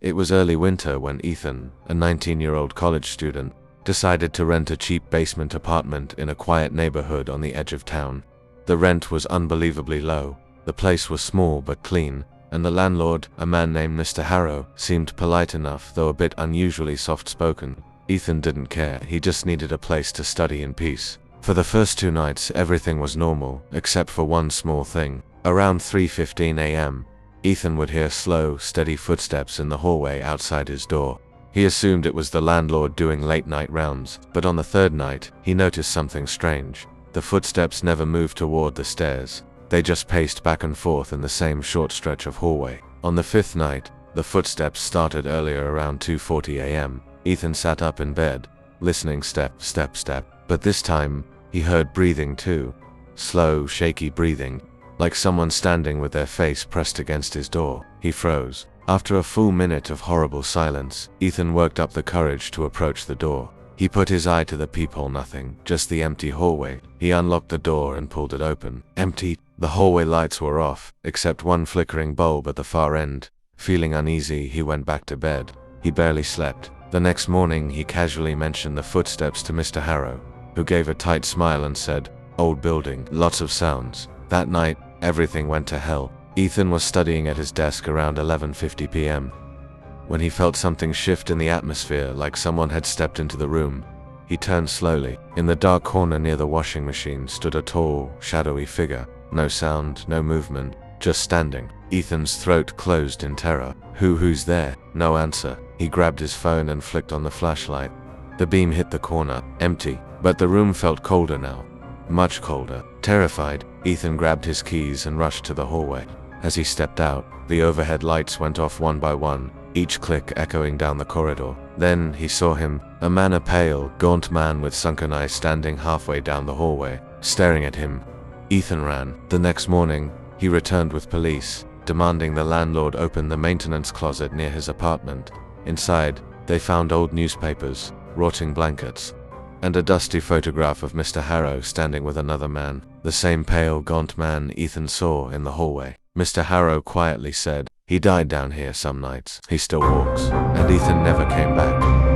It was early winter when Ethan, a 19-year-old college student, decided to rent a cheap basement apartment in a quiet neighborhood on the edge of town. The rent was unbelievably low, the place was small but clean, and the landlord, a man named Mr. Harrow, seemed polite enough though a bit unusually soft-spoken. Ethan didn't care, he just needed a place to study in peace. For the first 2 nights, everything was normal, except for one small thing. Around 3:15 a.m., Ethan would hear slow, steady footsteps in the hallway outside his door. He assumed it was the landlord doing late-night rounds, but on the 3rd night, he noticed something strange. The footsteps never moved toward the stairs. They just paced back and forth in the same short stretch of hallway. On the 5th night, the footsteps started earlier around 2:40 a.m. Ethan sat up in bed, listening step, step, step, but this time, he heard breathing too. Slow, shaky breathing, like someone standing with their face pressed against his door. He froze. After a full minute of horrible silence, Ethan worked up the courage to approach the door. He put his eye to the peephole, nothing, just the empty hallway. He unlocked the door and pulled it open. Empty. The hallway lights were off, except one flickering bulb at the far end. Feeling uneasy, he went back to bed. He barely slept. The next morning, he casually mentioned the footsteps to Mr. Harrow, who gave a tight smile and said, "Old building, lots of sounds." That night, everything went to hell. Ethan was studying at his desk around 11:50 p.m. when he felt something shift in the atmosphere, like someone had stepped into the room. He turned slowly. In the dark corner near the washing machine stood a tall, shadowy figure. No sound, no movement, just standing. Ethan's throat closed in terror. Who's there? No answer. He grabbed his phone and flicked on the flashlight. The beam hit the corner, empty, but the room felt colder now. Much colder. Terrified, Ethan grabbed his keys and rushed to the hallway. As he stepped out, the overhead lights went off one by one, each click echoing down the corridor. Then he saw him, a pale, gaunt man with sunken eyes standing halfway down the hallway, staring at him. Ethan ran. The next morning, he returned with police, demanding the landlord open the maintenance closet near his apartment. Inside, they found old newspapers, rotting blankets, and a dusty photograph of Mr. Harrow standing with another man, the same pale, gaunt man Ethan saw in the hallway. Mr. Harrow quietly said, "He died down here some nights. He still walks." And Ethan never came back.